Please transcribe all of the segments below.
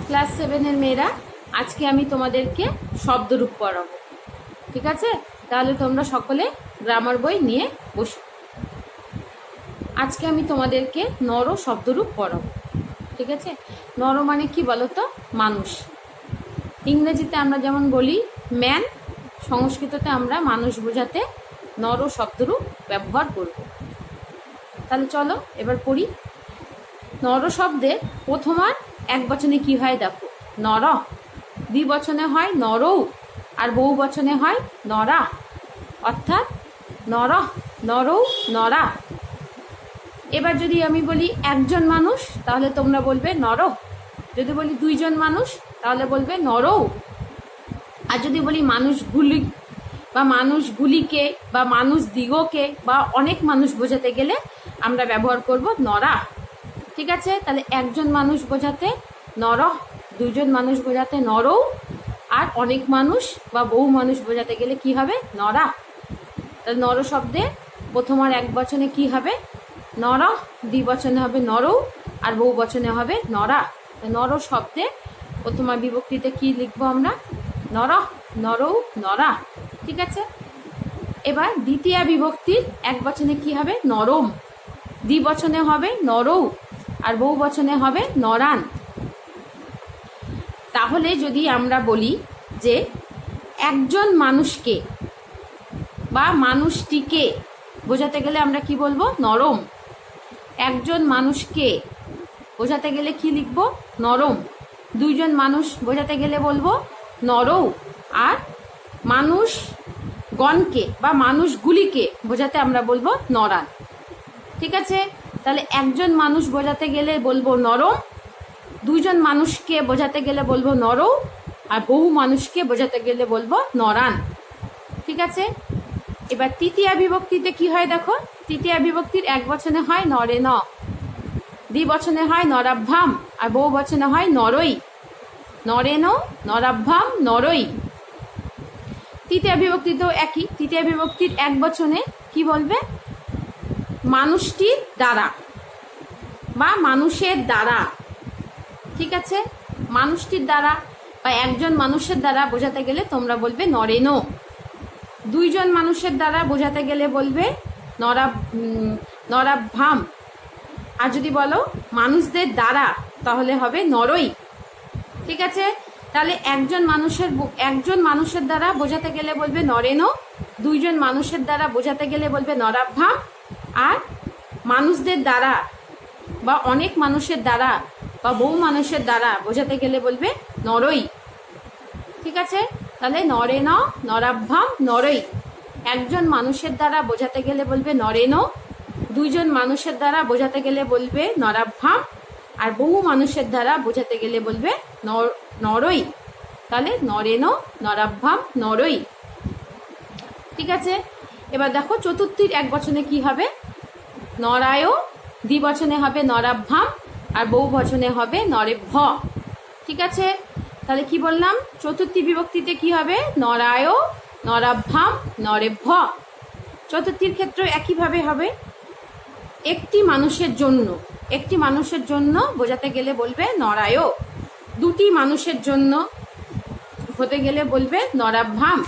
Class 7-এর মেয়েরা, আজকে আমি তোমাদেরকে শব্দরূপ পড়াবো। ঠিক আছে? তাহলে তোমরা সকলে গ্রামার বই নিয়ে বসো। আজকে আমি তোমাদেরকে নর শব্দরূপ পড়াবো। ঠিক আছে? নর মানে কি বলো তো? মানুষ। ইংরেজিতে আমরা যেমন বলি ম্যান, সংস্কৃততে আমরা মানুষ বোঝাতে নর শব্দরূপ ব্যবহার করব। তাহলে চলো এবার পড়ি। নর শব্দের প্রথম আর এক বচনে কি হয় দেখো, নর। দ্বিবচনে হয় নরৌ, আর বহু বচনে হয় নরা। অর্থাৎ নর, নরৌ, নরা। এবার যদি আমি বলি একজন মানুষ, তাহলে তোমরা বলবে নর। যদি বলি দুইজন মানুষ, তাহলে বলবে নরৌ। আর যদি বলি মানুষগুলি বা মানুষগুলিকে বা মানুষ দিগকে বা অনেক মানুষ বোঝাতে গেলে আমরা ব্যবহার করব নরা। ঠিক আছে? তাহলে একজন মানুষ বোঝাতে নর, দুজন মানুষ বোঝাতে নরৌ, আর অনেক মানুষ বা বহু মানুষ বোঝাতে গেলে কি হবে? নরা। তাহলে নর শব্দে প্রথম আর এক বচনে কি হবে? নর, দ্বিবচনে হবে নরৌ, আর বহু বচনে হবে নরা। নর শব্দে প্রথমা বিভক্তিতে কি লিখবো আমরা? নর, নরৌ, নরা। ঠিক আছে? এবার দ্বিতীয়া বিভক্তির এক বচনে কি হবে? নরম। দ্বিবচনে হবে নরৌ, আর বহু বচনে হবে নরান। তাহলে যদি আমরা বলি যে একজন মানুষকে বা মানুষটিকে বোঝাতে গেলে আমরা কি বলবো? নরম। একজন মানুষকে বোঝাতে গেলে কি লিখবো? নরম। দুইজন মানুষ বোঝাতে গেলে বলবো নরৌ, আর মানুষগণকে বা মানুষগুলিকে বোঝাতে আমরা বলবো নরান। ঠিক আছে? তাহলে একজন মানুষ বোঝাতে গেলে বলবো নরম, দুইজন মানুষকে বোঝাতে গেলে বলবো নরৌ, আর বহু মানুষকে বোঝাতে গেলে বলবো নরান। ঠিক আছে? এবার তৃতীয়া বিভক্তিতে কি হয় দেখো। তৃতীয়া বিভক্তির এক বচনে হয় নরে ন, দ্বিবচনে হয় নরাভ্যাম, আর বহু বচনে হয় নরই। নরেন, নরাভ্যাম, নরই। তৃতীয়া বিভক্তিতেও একই। তৃতীয়া বিভক্তির এক বচনে কি বলবে? মানুষটির দ্বারা বা মানুষের দ্বারা। ঠিক আছে? মানুষটির দ্বারা বা একজন মানুষের দ্বারা বোঝাতে গেলে তোমরা বলবে নরেন। দুইজন মানুষের দ্বারা বোঝাতে গেলে বলবে নরাভ্যাম। আর যদি বলো মানুষদের দ্বারা, তাহলে হবে নরই। ঠিক আছে? তাহলে একজন মানুষের দ্বারা বোঝাতে গেলে বলবে নরেন, দুইজন মানুষের দ্বারা বোঝাতে গেলে বলবে নরাভ্যাম, আর মানুষদের দ্বারা বা অনেক মানুষের দ্বারা বা বহু মানুষের দ্বারা বোঝাতে গেলে বলবে নরই। ঠিক আছে? তাহলে নরেন, নরাভ্যাম, নরই। একজন মানুষের দ্বারা বোঝাতে গেলে বলবে নরেন, দুইজন মানুষের দ্বারা বোঝাতে গেলে বলবে নরাভ্যাম, আর বহু মানুষের দ্বারা বোঝাতে গেলে বলবে নরই। তাহলে নরেন, নরাভ্যাম, নরই। ঠিক আছে? এবার দেখো চতুর্থীর এক বচনে কি হবে? নরায়, দ্বিবচনে হবে নরাভ্যাম, আর বহু বচনে হবে নরেভ্য। ঠিক আছে? তাহলে কি বললাম? চতুর্থী বিভক্তিতে কি হবে? নরায়, নরাভ্যাম, নরেভ্য। চতুর্থীর ক্ষেত্রে একইভাবে হবে। একটি মানুষের জন্য, একটি মানুষের জন্য বোঝাতে গেলে বলবে নরায়। দুটি মানুষের জন্য হতে গেলে বলবে নরাভ্যাম।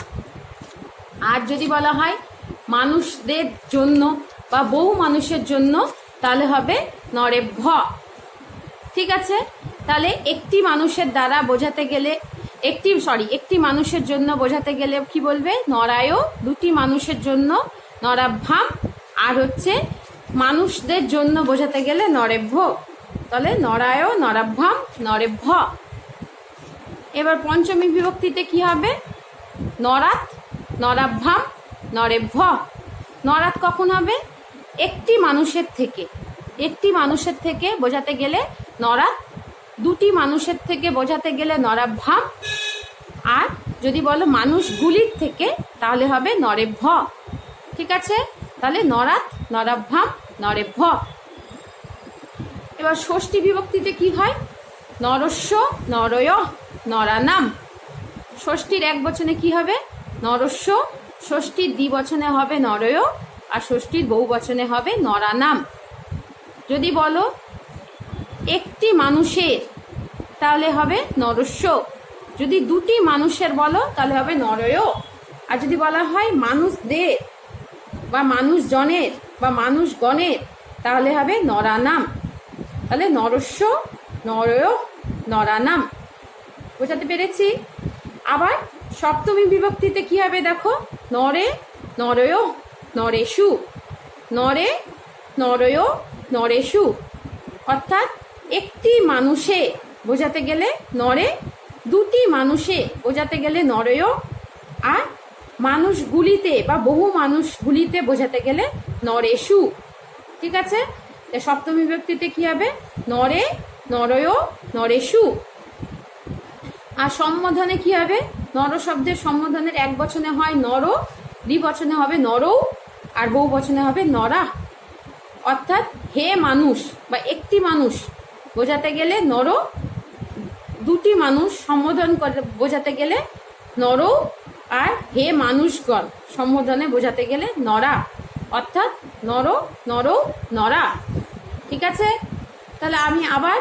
আর যদি বলা হয় মানুষদের জন্য বা বহু মানুষের জন্য, তাহলে হবে নরেভ্য। ঠিক আছে? তাহলে একটি মানুষের দ্বারা বোঝাতে গেলে একটি মানুষের জন্য বোঝাতে গেলে কি বলবে? নরায়। দুটি মানুষের জন্য নরাভ্যাম, আর হচ্ছে মানুষদের জন্য বোঝাতে গেলে নরেভ্য। তাহলে নরায়, নরাভ্যাম, নরেভ্য। এবার পঞ্চমী বিভক্তিতে কি হবে? নরাত, নরাভ্যাম, নরেভ্য। নরাত কখন হবে? একটি মানুষের থেকে, একটি মানুষের থেকে বোঝাতে গেলে নরাত, দুটি মানুষের থেকে বোঝাতে গেলে নরাভ্যাম, আর যদি বলো মানুষগুলির থেকে, তাহলে হবে নরেভ্য। ঠিক আছে? তাহলে নরাত, নরাভ্যাম, নরেভ্য। এবার ষষ্ঠী বিভক্তিতে কি হয়? নরস্য, নরয়, নরানাম। ষষ্ঠীর এক বচনে কি হবে? নরস্য। ষষ্ঠীর দ্বিবচনে হবে নরয়, আর ষষ্ঠীর বহু বচনে হবে নরানাম। যদি বলো একটি মানুষের, তাহলে হবে নরস্য। যদি দুটি মানুষের বলো তাহলে হবে নরয়। আর যদি বলা হয় মানুষদের বা মানুষজনের বা মানুষগণের তাহলে হবে নরানাম। তাহলে নরস্য, নরয়, নরানাম। বোঝাতে পেরেছি? আবার সপ্তমী বিভক্তিতে কি হবে দেখো, নরে, নরয়, নরেষু। নরে, নরয়, নরেষু। অর্থাৎ একটি মানুষে বোঝাতে গেলে নরে, দুটি মানুষে বোঝাতে গেলে নরয়, আর মানুষগুলিতে বা বহু মানুষগুলিতে বোঝাতে গেলে নরেষু। ঠিক আছে? সপ্তমী বিভক্তিতে কি হবে, নরে, নরয়, নরেষু। আর সম্বোধনে কি হবে, নর শব্দের সম্বোধনের এক বচনে হয় নর, দ্বিবচনে হবে নরৌ, আর বহু বচনে হবে নরা। অর্থাৎ হে মানুষ বা একটি মানুষ বোঝাতে গেলে নর, দুটি মানুষ সম্বোধন করে বোঝাতে গেলে নরৌ, আর হে মানুষগণ সম্বোধনে বোঝাতে গেলে নরা। অর্থাৎ নর, নরৌ, নরা। ঠিক আছে? তাহলে আমি আবার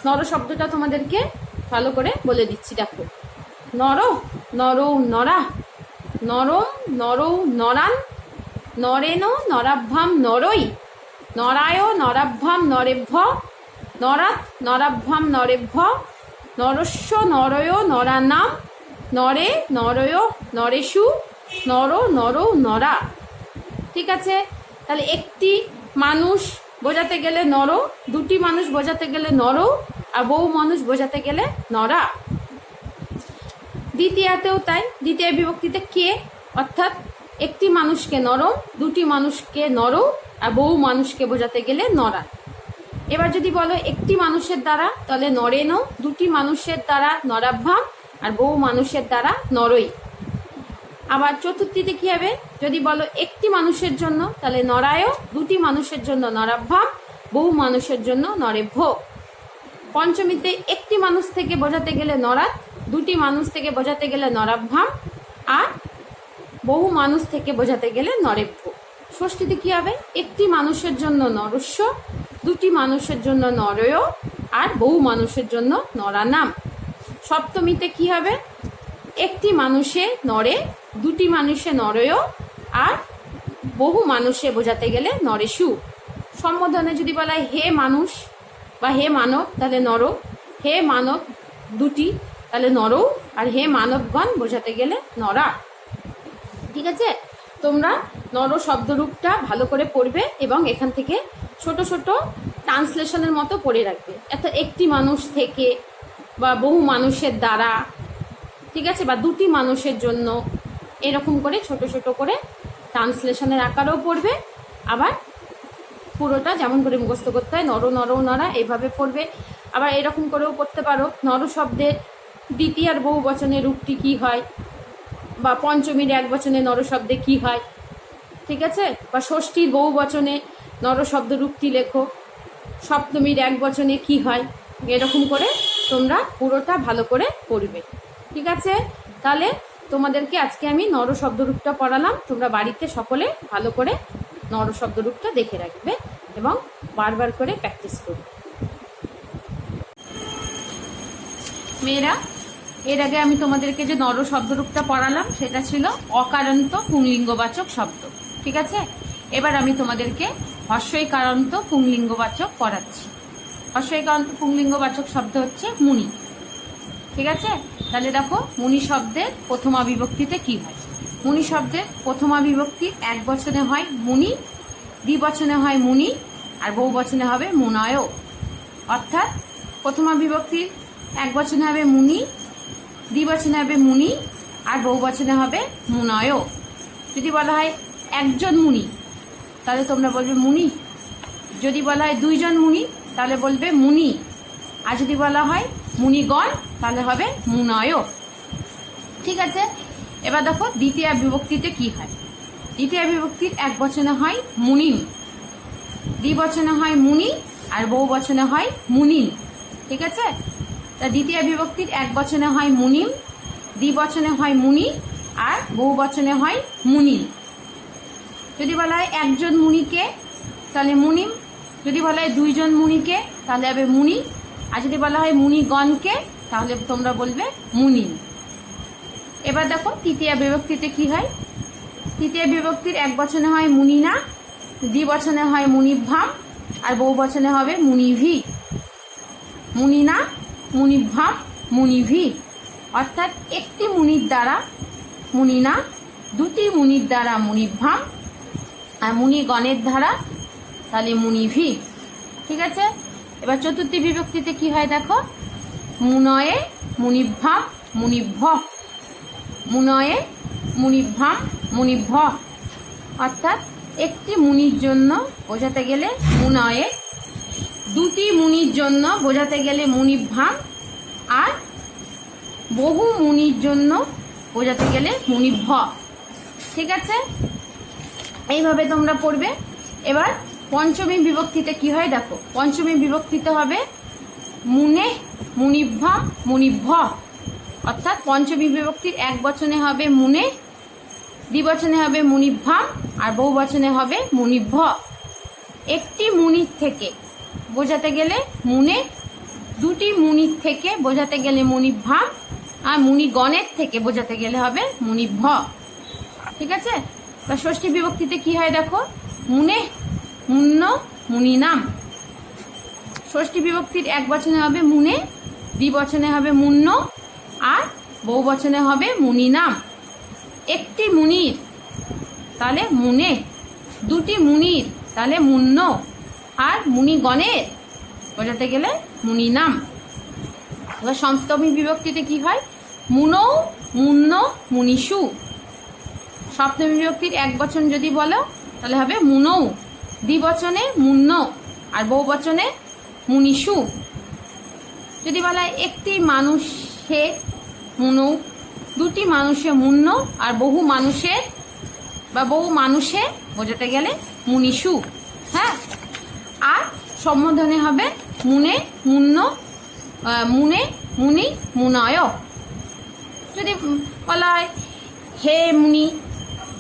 নর শব্দটা তোমাদেরকে ভালো করে বলে দিচ্ছি। দেখো, নর, নরৌ, নরা, নরম, নরৌ, নরান, নরেন, নরাভ্যাম, নরৈ, নরায়, নরাভ্যাম, নরেভ্য, নরাৎ, নরাভ্যাম, নরেভ্য, নরস্য, নরয়, নরানাম, নরে, নরয়, নরেষু, নর, নরৌ, নরা। ঠিক আছে? তাহলে একটি মানুষ বোঝাতে গেলে নর, দুটি মানুষ বোঝাতে গেলে নরৌ, আর বহু মানুষ বোঝাতে গেলে নরা। দ্বিতীয়াতেও তাই, দ্বিতীয় বিভক্তিতে কে, অর্থাৎ একটি মানুষকে নরম, দুটি মানুষকে নরৌ, আর বহু মানুষকে বোঝাতে গেলে নরা। এবার যদি বলো একটি মানুষের দ্বারা তাহলে নরেন, দুটি মানুষের দ্বারা নরাভ্যাম, আর বহু মানুষের দ্বারা নরৈ। আবার চতুর্থীতে কি হবে, যদি বলো একটি মানুষের জন্য তাহলে নরায়, দুটি মানুষের জন্য নরাভ্যাম, বহু মানুষের জন্য নরেভ্য। পঞ্চমীতে একটি মানুষ থেকে বোঝাতে গেলে নরাৎ, দুটি মানুষ থেকে বোঝাতে গেলে নরাভ্যাম, আর বহু মানুষ থেকে বোঝাতে গেলে নরেভ্য। ষষ্ঠীতে কি হবে, একটি মানুষের জন্য নরস্য, দুটি মানুষের জন্য নরয়, আর বহু মানুষের জন্য নরানাম। সপ্তমীতে কি হবে, একটি মানুষে নরে, দুটি মানুষে নরয়, আর বহু মানুষে বোঝাতে গেলে নরেষু। সম্বোধনে যদি বলা হয় হে মানুষ বা হে মানব তাহলে নর, হে মানব দুটি তাহলে নরৌ, আর হে মানবগণ বোঝাতে গেলে নরা। ঠিক আছে? তোমরা নর শব্দরূপটা ভালো করে পড়বে এবং এখান থেকে ছোট ছোট ট্রান্সলেশনের মতো পড়ে রাখবে। অর্থাৎ একটি মানুষ থেকে বা বহু মানুষের দ্বারা, ঠিক আছে, বা দুটি মানুষের জন্য, এরকম করে ছোট ছোট করে ট্রান্সলেশনের আকারেও পড়বে। আবার পুরোটা যেমন করে মুখস্থ করতে হয়, নর, নরৌ, নরা, এইভাবে পড়বে। আবার এরকম করেও পড়তে পারো, নর শব্দের দ্বিতীয় আর বহু বচনের রূপটি কী হয়, বা পঞ্চমীর এক বচনে নর শব্দে কী হয়। ঠিক আছে? বা ষষ্ঠীর বহু বচনে নর শব্দ রূপটি লেখো, সপ্তমীর এক বচনে কী হয়। এরকম করে তোমরা পুরোটা ভালো করে পড়বে। ঠিক আছে? তাহলে তোমাদেরকে আজকে আমি নর শব্দরূপটা পড়ালাম। তোমরা বাড়িতে সকলে ভালো করে নর শব্দরূপটা দেখে রাখবে এবং বারবার করে প্র্যাকটিস করবে। মেয়েরা, এর আগে আমি তোমাদেরকে যে নর শব্দরূপটা পড়ালাম সেটা ছিল অকারান্ত পুংলিঙ্গবাচক শব্দ। ঠিক আছে? এবার আমি তোমাদেরকে হর্ষইকারান্ত পুংলিঙ্গবাচক পড়াচ্ছি। হর্ষইকারান্ত পুংলিঙ্গবাচক শব্দ হচ্ছে মুনি। ঠিক আছে? তাহলে দেখো, মুনি শব্দের প্রথমা বিভক্তিতে কি হয়। মুনি শব্দের প্রথমা বিভক্তি এক বচনে হয় মুনি, দ্বিবচনে হয় মুনি, আর বহু বচনে হবে মুনয়। অর্থাৎ প্রথমা বিভক্তির এক বচনে হবে মুনি, দ্বিবচনে হবে মুনি, আর বহু বচনে হবে মুনয়। যদি বলা হয় একজন মুনি তাহলে তোমরা বলবে মুনি। যদি বলা হয় দুইজন মুনি তাহলে বলবে মুনি। আর যদি বলা হয় মুনিগণ তাহলে হবে মুনয়। ঠিক আছে? এবার দেখো দ্বিতীয় বিভক্তিতে কি হয়। দ্বিতীয় বিভক্তির এক বচনে হয় মুনিম, দ্বিবচনে হয় মুনি, আর বহু বচনে হয় মুনিন। ঠিক আছে? তা দ্বিতীয় বিভক্তির এক বচনে হয় মুনিম, দ্বিবচনে হয় মুনি, আর বহু বচনে হয় মুনিন। যদি বলা হয় একজন মুনিকে তাহলে মুনিম, যদি বলা হয় দুইজন মুনিকে তাহলে হবে মুনি, আর যদি বলা হয় মুনিগণকে তাহলে তোমরা বলবে মুনিন। এবার দেখো তৃতীয়া বিভক্তিতে কি হয়। তৃতীয় বিভক্তির এক বচনে হয় মুনিনা, দ্বিবচনে হয় মুনিভ্যাম, আর বহু বচনে হবে মুনিভি। মুনিনা, মুনিভ্যাম, মুনিভি, অর্থাৎ একটি মুনির দ্বারা মুনিনা, দুটি মুনির দ্বারা মুনিভ্যাম, আর মুনিগণের দ্বারা তাহলে মুনিভি। ঠিক আছে। এবার চতুর্থী বিভক্তিতে কি হয় দেখো, মুনয়ে, মুনিভ্যাম, মুনিভ্য, মুনয়ে, মুনিভ্যাম, মুনিভ্য, অর্থাৎ একটি মুনির জন্য বোঝাতে গেলে মুনয়ে, দুটি মুনির জন্য বোঝাতে গেলে মুনিভ্যাম, আর বহু মুনির জন্য বোঝাতে গেলে মুনিভ্য। ঠিক আছে, এইভাবে তোমরা পড়বে। এবার পঞ্চমী বিভক্তিতে কি হয় দেখো, পঞ্চমী বিভক্তিতে হবে মুনে, মুনিভ্যাম, মুনিভ্য, অর্থাৎ পঞ্চমী বিভক্তির এক বচনে হবে মুনে, দ্বিবচনে হবে মুনিভ্যাম, আর বহু বচনে হবে মুনিভ্য। একটি মুনির থেকে বোঝাতে গেলে মুনে, দুটি মুনির থেকে বোঝাতে গেলে মুনিভ্যাম, আর মুনিগণের থেকে বোঝাতে গেলে হবে মুনিভ্য। ঠিক আছে। তা ষষ্ঠী বিভক্তিতে কি হয় দেখো, মুনে, মুন্ন, মুনিনাম। ষষ্ঠী বিভক্তির এক বচনে হবে মুনে, দ্বিবচনে হবে মুন্ন, আর বহু বচনে হবে মুনিনাম। একটি মুনির তাহলে মুনে, দুটি মুনির তাহলে মুন্ন, আর মুনিগণের বোঝাতে গেলে মুনিনাম। এবার সপ্তমী বিভক্তিতে কি হয়, মুনৌ, মুন্ন, মুনিষু। সপ্তমী বিভক্তির এক বচন যদি বলো তাহলে হবে মুনৌ, দ্বিবচনে মুন্ন, আর বহু বচনে মুনিষু। যদি বলা হয় একটি মানুষে মুনৌ, দুটি মানুষে মুন্ন, আর বহু মানুষে বা বহু মানুষে বোঝাতে গেলে মুনিষু। হ্যাঁ, আর সম্বোধনে হবে মুনে, মুন্ন, মুনে, মুনি, মুনয়। যদি বলা হয় হে মুনি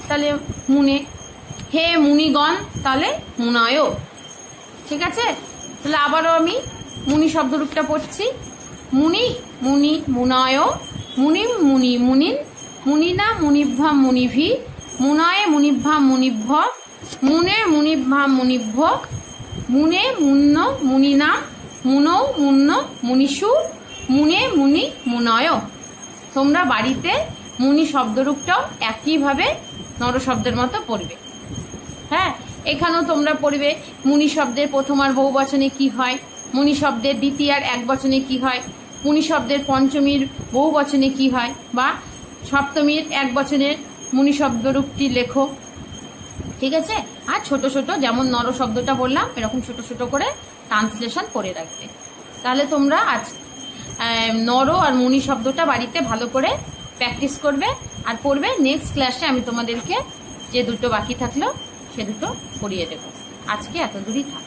তাহলে মুনে, হে মুনিগণ তাহলে মুনয়। ঠিক আছে। তাহলে আবারও আমি মুনি শব্দরূপটা পড়ছি। মুনি, মুনি, মুনয়, মুনিম, মুনি, মুনিন, মুনিনা, মুনিভ্যাম, মুনিভি, মুনয়ে, মুনিভ্যাম, মুনিভ্য, মুনে, মুনিভ্যাম, মুনিভ্য, মুনে, মুন্ন, মুনিনাম, মুনৌ, মুন্ন, মুনিষু, মুনে, মুনি, মুনয়। তোমরা বাড়িতে মুনি শব্দরূপটাও একইভাবে নর শব্দের মতো পড়বে। হ্যাঁ, এখানেও তোমরা পড়বে মুনি শব্দের প্রথম আর বহু বচনে কি হয়, মুনি শব্দের দ্বিতীয় আর এক বচনে কি হয়, মুনি শব্দের পঞ্চমীর বহু বচনে কি হয়, বা সপ্তমীর এক বচনের মুনি শব্দরূপটি লেখো। ঠিক আছে। আর ছোট ছোট যেমন নর শব্দটা বললাম এরকম ছোট ছোট করে ট্রান্সলেশন করে রাখবে। তাহলে তোমরা আজ নর আর মুনি শব্দটা বাড়িতে ভালো করে প্র্যাকটিস করবে আর পড়বে। নেক্সট ক্লাসে আমি তোমাদেরকে যে দুটো বাকি থাকলো সে দুটো পড়িয়ে দেবো। আজকে এত দূরই থাক।